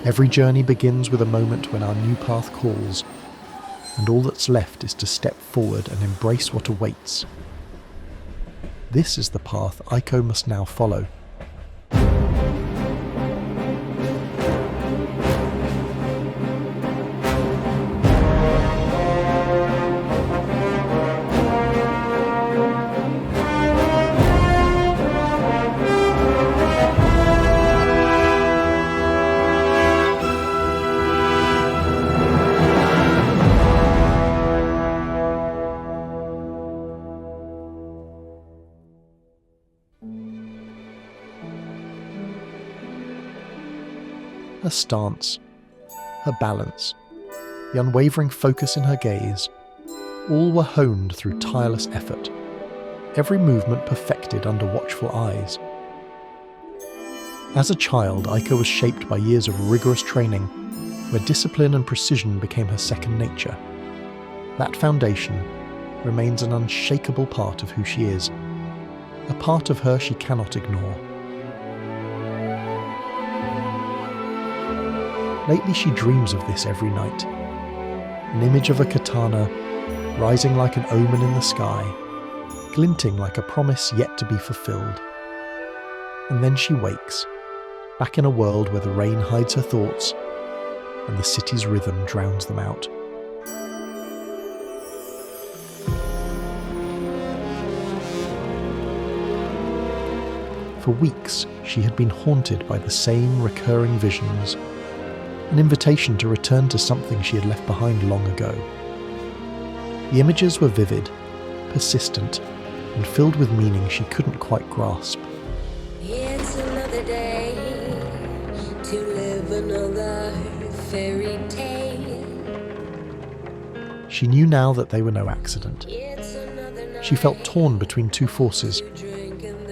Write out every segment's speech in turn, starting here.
Every journey begins with a moment when our new path calls, and all that's left is to step forward and embrace what awaits. This is the path Aiko must now follow. Her stance, her balance, the unwavering focus in her gaze, all were honed through tireless effort, every movement perfected under watchful eyes. As a child, Aiko was shaped by years of rigorous training, where discipline and precision became her second nature. That foundation remains an unshakable part of who she is, a part of her she cannot ignore. Lately she dreams of this every night. An image of a katana, rising like an omen in the sky, glinting like a promise yet to be fulfilled. And then she wakes, back in a world where the rain hides her thoughts, and the city's rhythm drowns them out. For weeks, she had been haunted by the same recurring visions, an invitation to return to something she had left behind long ago. The images were vivid, persistent, and filled with meaning she couldn't quite grasp. It's another day to live another fairy tale. She knew now that they were no accident. She felt torn between two forces,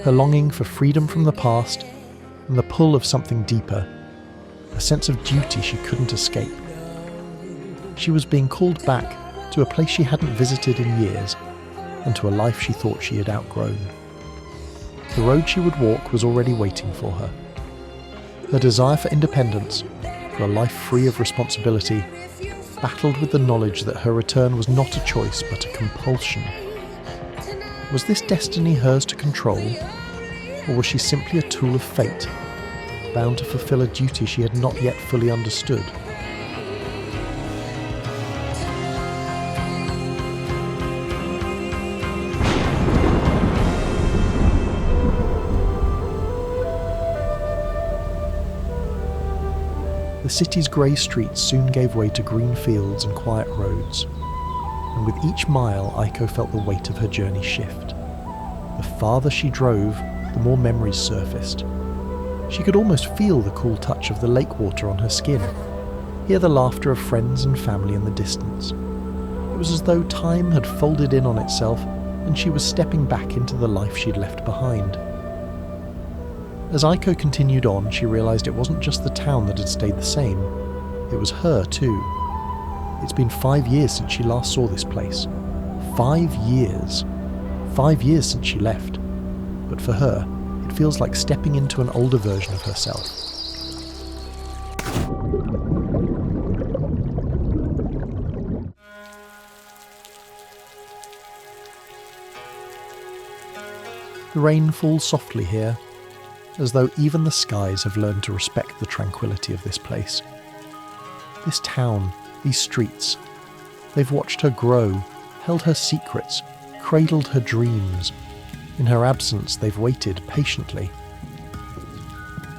her longing for freedom from the past and the pull of something deeper, a sense of duty she couldn't escape. She was being called back to a place she hadn't visited in years, and to a life she thought she had outgrown. The road she would walk was already waiting for her. Her desire for independence, for a life free of responsibility, battled with the knowledge that her return was not a choice but a compulsion. Was this destiny hers to control, or was she simply a tool of fate, bound to fulfill a duty she had not yet fully understood? The city's grey streets soon gave way to green fields and quiet roads, and with each mile Aiko felt the weight of her journey shift. The farther she drove, the more memories surfaced. She could almost feel the cool touch of the lake water on her skin, hear the laughter of friends and family in the distance. It was as though time had folded in on itself and she was stepping back into the life she'd left behind. As Aiko continued on, she realised it wasn't just the town that had stayed the same, it was her too. It's been 5 years since she last saw this place. 5 years. 5 years since she left. But for her, it feels like stepping into an older version of herself. The rain falls softly here, as though even the skies have learned to respect the tranquility of this place. This town, these streets, they've watched her grow, held her secrets, cradled her dreams. In her absence, they've waited patiently.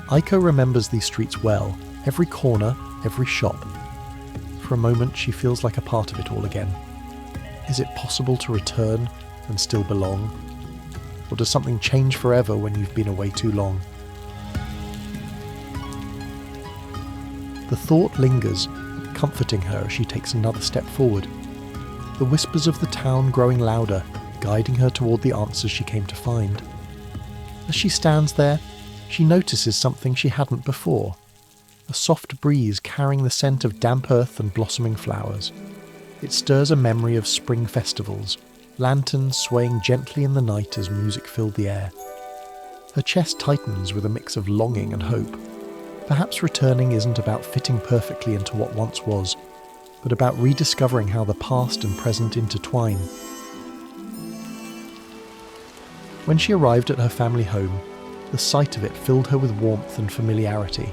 Aiko remembers these streets well, every corner, every shop. For a moment, she feels like a part of it all again. Is it possible to return and still belong? Or does something change forever when you've been away too long? The thought lingers, comforting her as she takes another step forward. The whispers of the town growing louder, guiding her toward the answers she came to find. As she stands there, she notices something she hadn't before. A soft breeze carrying the scent of damp earth and blossoming flowers. It stirs a memory of spring festivals, lanterns swaying gently in the night as music filled the air. Her chest tightens with a mix of longing and hope. Perhaps returning isn't about fitting perfectly into what once was, but about rediscovering how the past and present intertwine. When she arrived at her family home, the sight of it filled her with warmth and familiarity.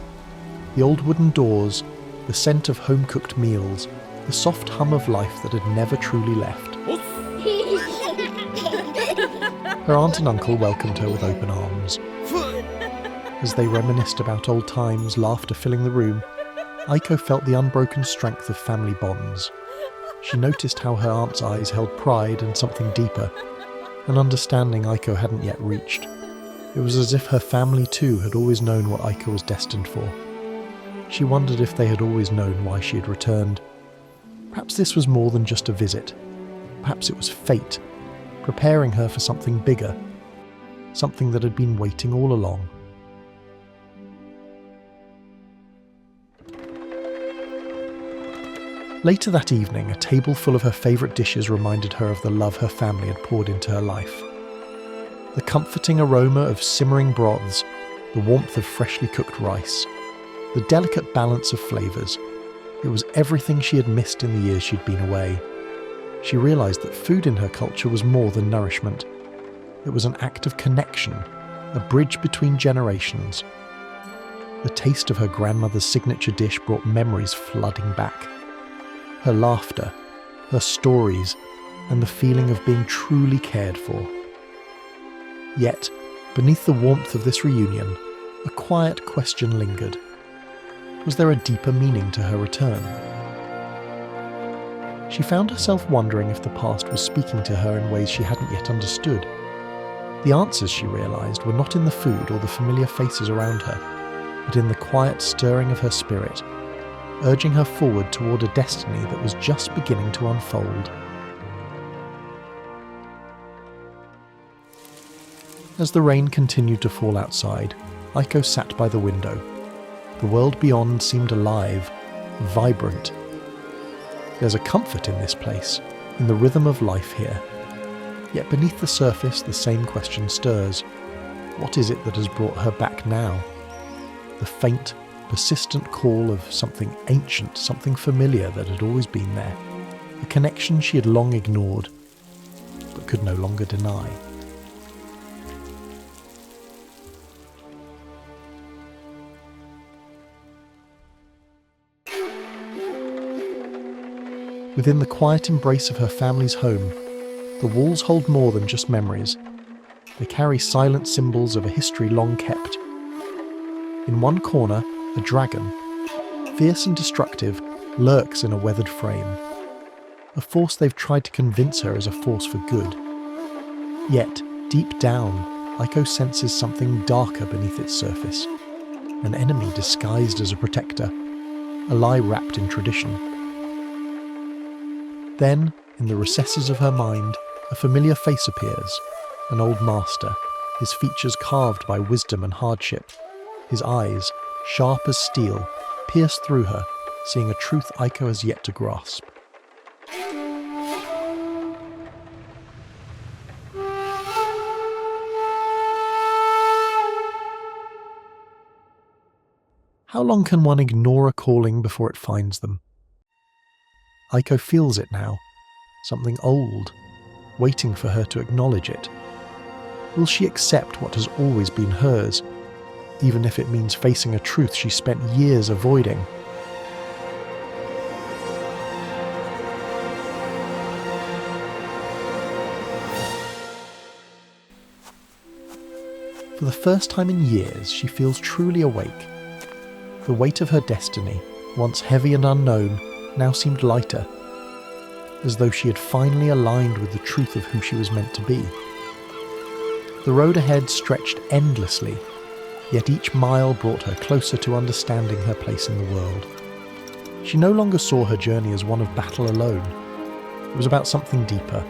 The old wooden doors, the scent of home-cooked meals, the soft hum of life that had never truly left. Her aunt and uncle welcomed her with open arms. As they reminisced about old times, laughter filling the room, Aiko felt the unbroken strength of family bonds. She noticed how her aunt's eyes held pride and something deeper, an understanding Aiko hadn't yet reached. It was as if her family too had always known what Aiko was destined for. She wondered if they had always known why she had returned. Perhaps this was more than just a visit. Perhaps it was fate, preparing her for something bigger, something that had been waiting all along. Later that evening, a table full of her favourite dishes reminded her of the love her family had poured into her life. The comforting aroma of simmering broths, the warmth of freshly cooked rice, the delicate balance of flavours. It was everything she had missed in the years she'd been away. She realised that food in her culture was more than nourishment. It was an act of connection, a bridge between generations. The taste of her grandmother's signature dish brought memories flooding back. Her laughter, her stories, and the feeling of being truly cared for. Yet, beneath the warmth of this reunion, a quiet question lingered. Was there a deeper meaning to her return? She found herself wondering if the past was speaking to her in ways she hadn't yet understood. The answers, she realised, were not in the food or the familiar faces around her, but in the quiet stirring of her spirit, urging her forward toward a destiny that was just beginning to unfold. As the rain continued to fall outside, Aiko sat by the window. The world beyond seemed alive, vibrant. There's a comfort in this place, in the rhythm of life here. Yet beneath the surface, the same question stirs. What is it that has brought her back now? The faint, persistent call of something ancient, something familiar that had always been there. A connection she had long ignored, but could no longer deny. Within the quiet embrace of her family's home, the walls hold more than just memories. They carry silent symbols of a history long kept. In one corner, a dragon, fierce and destructive, lurks in a weathered frame. A force they've tried to convince her is a force for good. Yet, deep down, Aiko senses something darker beneath its surface. An enemy disguised as a protector, a lie wrapped in tradition. Then, in the recesses of her mind, a familiar face appears, an old master, his features carved by wisdom and hardship. His eyes, sharp as steel, pierce through her, seeing a truth Aiko has yet to grasp. How long can one ignore a calling before it finds them? Aiko feels it now, something old, waiting for her to acknowledge it. Will she accept what has always been hers, even if it means facing a truth she spent years avoiding? For the first time in years, she feels truly awake. The weight of her destiny, once heavy and unknown, now seemed lighter, as though she had finally aligned with the truth of who she was meant to be. The road ahead stretched endlessly, yet each mile brought her closer to understanding her place in the world. She no longer saw her journey as one of battle alone. It was about something deeper.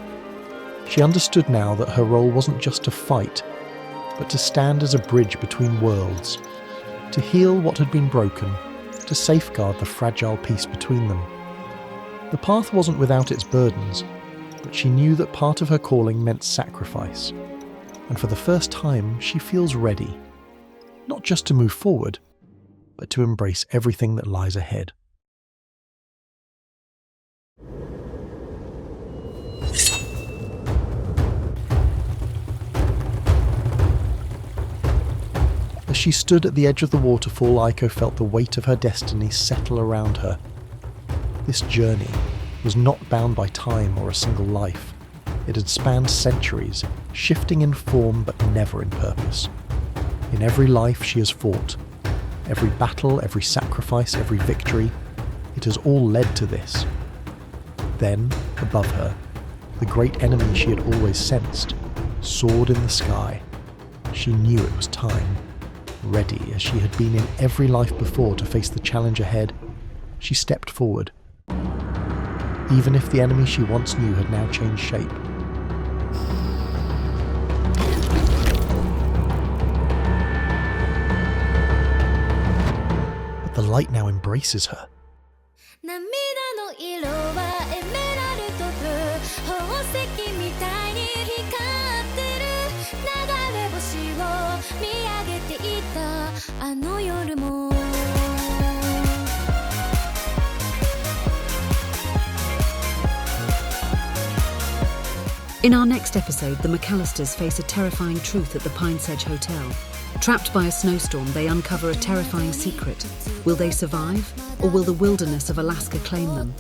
She understood now that her role wasn't just to fight, but to stand as a bridge between worlds, to heal what had been broken, to safeguard the fragile peace between them. The path wasn't without its burdens, but she knew that part of her calling meant sacrifice. And for the first time, she feels ready. Not just to move forward, but to embrace everything that lies ahead. As she stood at the edge of the waterfall, Aiko felt the weight of her destiny settle around her. This journey was not bound by time or a single life. It had spanned centuries, shifting in form but never in purpose. In every life she has fought, every battle, every sacrifice, every victory, it has all led to this. Then, above her, the great enemy she had always sensed soared in the sky. She knew it was time. Ready as she had been in every life before to face the challenge ahead, she stepped forward. Even if the enemy she once knew had now changed shape. But the light now embraces her. In our next episode, the McAllisters face a terrifying truth at the Pine Sedge Hotel. Trapped by a snowstorm, they uncover a terrifying secret. Will they survive, or will the wilderness of Alaska claim them?